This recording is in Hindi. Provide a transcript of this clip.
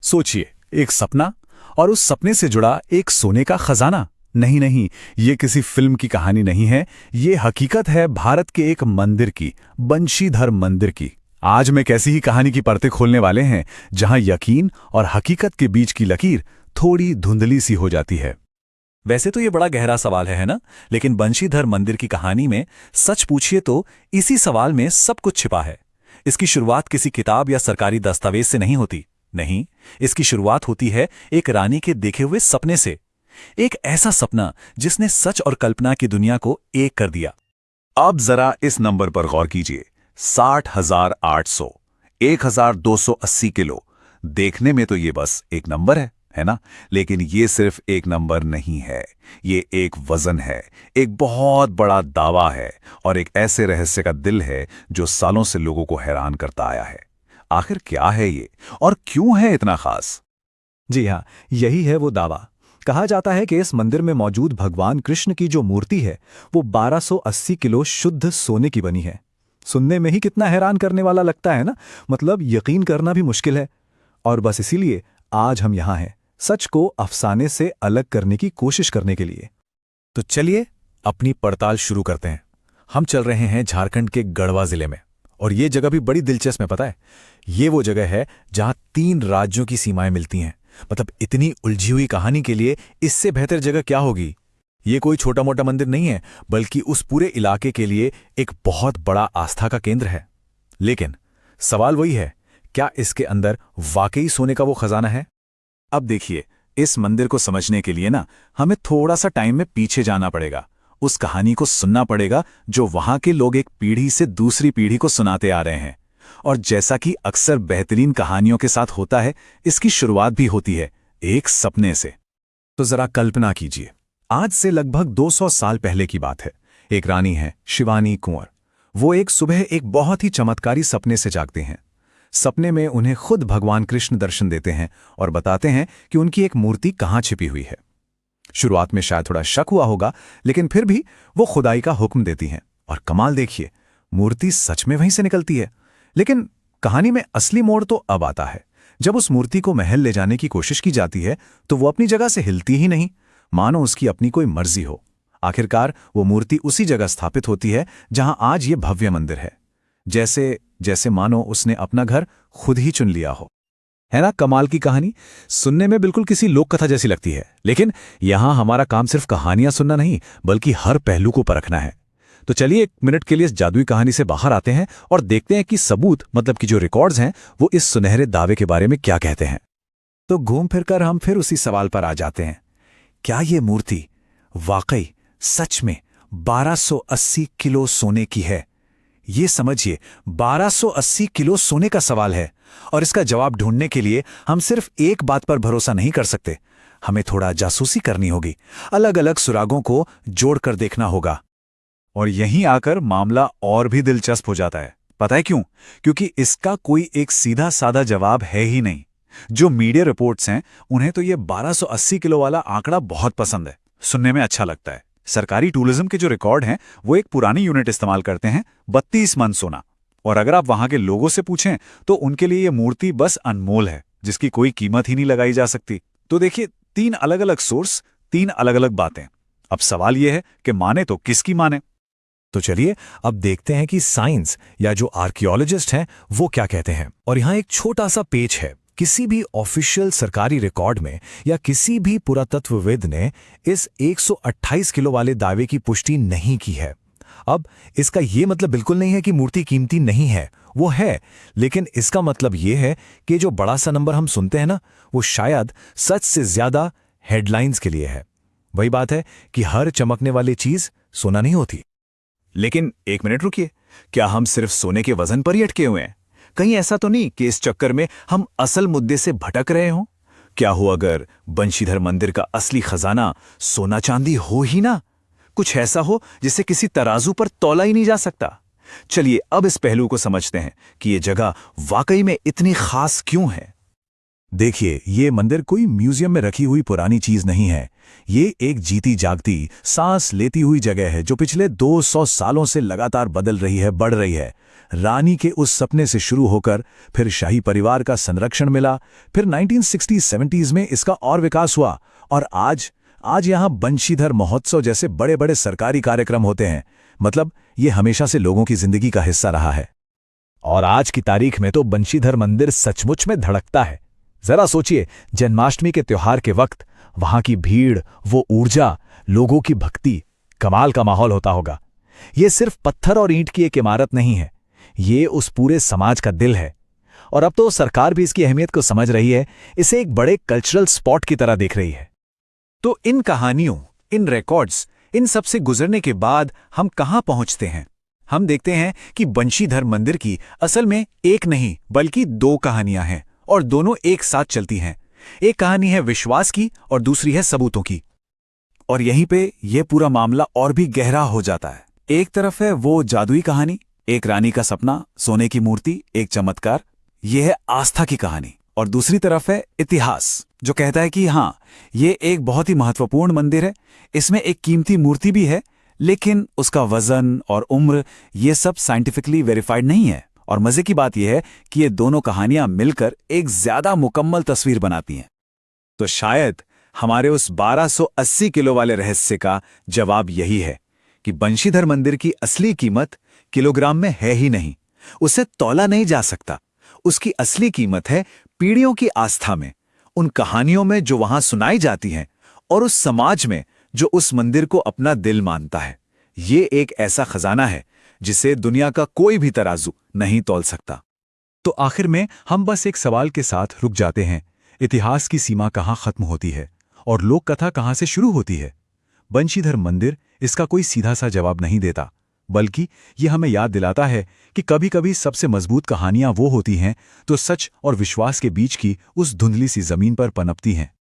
सोचिए, एक सपना और उस सपने से जुड़ा एक सोने का खजाना। नहीं नहीं, ये किसी फिल्म की कहानी नहीं है, ये हकीकत है भारत के एक मंदिर की, बंशीधर मंदिर की। आज मैं कैसी ही कहानी की परतें खोलने वाले हैं, जहां यकीन और हकीकत के बीच की लकीर थोड़ी धुंधली सी हो जाती है। वैसे तो ये बड़ा गहरा सवाल है ना? लेकिन बंशीधर मंदिर की कहानी में सच पूछिए तो इसी सवाल में सब कुछ छिपा है। इसकी शुरुआत किसी किताब या सरकारी दस्तावेज से नहीं होती। नहीं, इसकी शुरुआत होती है एक रानी के देखे हुए सपने से। एक ऐसा सपना जिसने सच और कल्पना की दुनिया को एक कर दिया। अब जरा इस नंबर पर गौर कीजिए, 60,800, 1,280 किलो। देखने में तो ये बस एक नंबर है ना? लेकिन ये सिर्फ एक नंबर नहीं है, ये एक वजन है, एक बहुत बड़ा दावा है और एक ऐसे रहस्य का दिल है जो सालों से लोगों को हैरान करता आया है। आखिर क्या है ये और क्यों है इतना खास? जी हाँ, यही है वो दावा। कहा जाता है कि इस मंदिर में मौजूद भगवान कृष्ण की जो मूर्ति है वो 1280 किलो शुद्ध सोने की बनी है। सुनने में ही कितना हैरान करने वाला लगता है ना? मतलब यकीन करना भी मुश्किल है। और बस इसीलिए आज हम यहाँ हैं, सच को अफसाने से अलग करने की कोशिश करने के लिए। तो चलिए अपनी पड़ताल शुरू करते हैं। हम चल रहे हैं झारखंड के गढ़वा जिले में, और ये जगह भी बड़ी दिलचस्प है। पता है, ये वो जगह है जहां 3 राज्यों की सीमाएं मिलती हैं। मतलब इतनी उलझी हुई कहानी के लिए इससे बेहतर जगह क्या होगी? ये कोई छोटा मोटा मंदिर नहीं है, बल्कि उस पूरे इलाके के लिए एक बहुत बड़ा आस्था का केंद्र है। लेकिन सवाल वही है, क्या इसके अंदर वाकई सोने का वो खजाना है? अब देखिए, इस मंदिर को समझने के लिए ना हमें थोड़ा सा टाइम में पीछे जाना पड़ेगा। उस कहानी को सुनना पड़ेगा जो वहां के लोग एक पीढ़ी से दूसरी पीढ़ी को सुनाते आ रहे हैं। और जैसा कि अक्सर बेहतरीन कहानियों के साथ होता है, इसकी शुरुआत भी होती है एक सपने से। तो जरा कल्पना कीजिए, आज से लगभग 200 साल पहले की बात है। एक रानी है, शिवानी कुंवर। वो एक सुबह एक बहुत ही चमत्कारी सपने से जागते हैं। सपने में उन्हें खुद भगवान कृष्ण दर्शन देते हैं और बताते हैं कि उनकी एक मूर्ति कहाँ छिपी हुई है। शुरुआत में शायद थोड़ा शक हुआ होगा, लेकिन फिर भी वो खुदाई का हुक्म देती हैं। और कमाल देखिए, मूर्ति सच में वहीं से निकलती है। लेकिन कहानी में असली मोड़ तो अब आता है, जब उस मूर्ति को महल ले जाने की कोशिश की जाती है तो वो अपनी जगह से हिलती ही नहीं, मानो उसकी अपनी कोई मर्जी हो। आखिरकार वो मूर्ति उसी जगह स्थापित होती है जहां आज ये भव्य मंदिर है, जैसे जैसे मानो उसने अपना घर खुद ही चुन लिया हो। है ना कमाल की कहानी? सुनने में बिल्कुल किसी लोक कथा जैसी लगती है, लेकिन यहां हमारा काम सिर्फ कहानियां सुनना नहीं, बल्कि हर पहलू को परखना है। तो चलिए 1 मिनट के लिए इस जादुई कहानी से बाहर आते हैं और देखते हैं कि सबूत, मतलब कि जो रिकॉर्ड्स हैं, वो इस सुनहरे दावे के बारे में क्या कहते हैं। तो घूम फिरकर हम फिर उसी सवाल पर आ जाते हैं, क्या ये मूर्ति वाकई सच में 1280 किलो सोने की है? ये समझिए, 1280 किलो सोने का सवाल है। और इसका जवाब ढूंढने के लिए हम सिर्फ एक बात पर भरोसा नहीं कर सकते, हमें थोड़ा जासूसी करनी होगी, अलग अलग सुरागों को जोड़कर देखना होगा। और यहीं आकर मामला और भी दिलचस्प हो जाता है। पता है क्यों? क्योंकि इसका कोई एक सीधा साधा जवाब है ही नहीं। जो मीडिया रिपोर्ट्स हैं, उन्हें तो ये 1280 किलो वाला आंकड़ा बहुत पसंद है, सुनने में अच्छा लगता है। सरकारी टूरिज्म के जो रिकॉर्ड हैं, वो एक पुरानी यूनिट इस्तेमाल करते हैं, 32 मन सोना। और अगर आप वहां के लोगों से पूछें तो उनके लिए ये मूर्ति बस अनमोल है, जिसकी कोई कीमत ही नहीं लगाई जा सकती। तो देखिए, 3 अलग अलग सोर्स, 3 अलग अलग बातें। अब सवाल यह है कि माने तो किसकी माने? तो चलिए अब देखते हैं कि साइंस या जो आर्कियोलॉजिस्ट हैं वो क्या कहते हैं। और यहाँ एक छोटा सा पेच है, किसी भी ऑफिशियल सरकारी रिकॉर्ड में या किसी भी पुरातत्वविद ने इस 128 किलो वाले दावे की पुष्टि नहीं की है। अब इसका ये मतलब बिल्कुल नहीं है कि मूर्ति कीमती नहीं है, वो है। लेकिन इसका मतलब ये है कि जो बड़ा सा नंबर हम सुनते हैं ना, वो शायद सच से ज्यादा हेडलाइंस के लिए है। वही बात है कि हर चमकने वाली चीज सोना नहीं होती। लेकिन 1 मिनट रुकिए, क्या हम सिर्फ सोने के वजन पर ही अटके हुए हैं? कहीं ऐसा तो नहीं कि इस चक्कर में हम असल मुद्दे से भटक रहे हों? क्या हो अगर बंशीधर मंदिर का असली खजाना सोना चांदी हो ही ना? कुछ ऐसा हो जिसे किसी तराजू पर तौला ही नहीं जा सकता। चलिए अब इस पहलू को समझते हैं कि ये जगह वाकई में इतनी खास क्यों है। देखिए, ये मंदिर कोई म्यूजियम में रखी हुई पुरानी चीज नहीं है। ये एक जीती जागती, सांस लेती हुई जगह है जो पिछले 200 सालों से लगातार बदल रही है, बढ़ रही है। रानी के उस सपने से शुरू होकर फिर शाही परिवार का संरक्षण मिला, फिर 1960-70s में इसका और विकास हुआ, और आज यहाँ बंशीधर महोत्सव जैसे बड़े बड़े सरकारी कार्यक्रम होते हैं। मतलब ये हमेशा से लोगों की जिंदगी का हिस्सा रहा है। और आज की तारीख में तो बंशीधर मंदिर सचमुच में धड़कता है। जरा सोचिए, जन्माष्टमी के त्योहार के वक्त वहां की भीड़, वो ऊर्जा, लोगों की भक्ति, कमाल का माहौल होता होगा। ये सिर्फ पत्थर और ईंट की एक इमारत नहीं है, ये उस पूरे समाज का दिल है। और अब तो सरकार भी इसकी अहमियत को समझ रही है, इसे एक बड़े कल्चरल स्पॉट की तरह देख रही है। तो इन कहानियों, इन रिकॉर्ड्स, इन सब से गुजरने के बाद हम कहां पहुंचते हैं? हम देखते हैं कि बंशीधर मंदिर की असल में एक नहीं बल्कि दो कहानियां हैं, और दोनों एक साथ चलती हैं। एक कहानी है विश्वास की और दूसरी है सबूतों की। और यहीं पे ये पूरा मामला और भी गहरा हो जाता है। एक तरफ है वो जादुई कहानी, एक रानी का सपना, सोने की मूर्ति, एक चमत्कार, यह है आस्था की कहानी। और दूसरी तरफ है इतिहास, जो कहता है कि हाँ, ये एक बहुत ही महत्वपूर्ण मंदिर है, इसमें एक कीमती मूर्ति भी है, लेकिन उसका वजन और उम्र ये सब साइंटिफिकली वेरीफाइड नहीं है। और मजे की बात यह है कि ये दोनों कहानियां मिलकर एक ज्यादा मुकम्मल तस्वीर बनाती हैं। तो शायद हमारे उस 1280 किलो वाले रहस्य का जवाब यही है कि बंशीधर मंदिर की असली कीमत किलोग्राम में है ही नहीं, उसे तौला नहीं जा सकता। उसकी असली कीमत है पीढ़ियों की आस्था में, उन कहानियों में जो वहां सुनाई जाती हैं, और उस समाज में जो उस मंदिर को अपना दिल मानता है। ये एक ऐसा खजाना है जिसे दुनिया का कोई भी तराजू नहीं तौल सकता। तो आखिर में हम बस एक सवाल के साथ रुक जाते हैं, इतिहास की सीमा कहाँ खत्म होती है और लोक कथा कहाँ से शुरू होती है? बंशीधर मंदिर इसका कोई सीधा सा जवाब नहीं देता, बल्कि ये हमें याद दिलाता है कि कभी-कभी सबसे मजबूत कहानियां वो होती हैं तो सच और विश्वास के बीच की उस धुंधली सी जमीन पर पनपती हैं।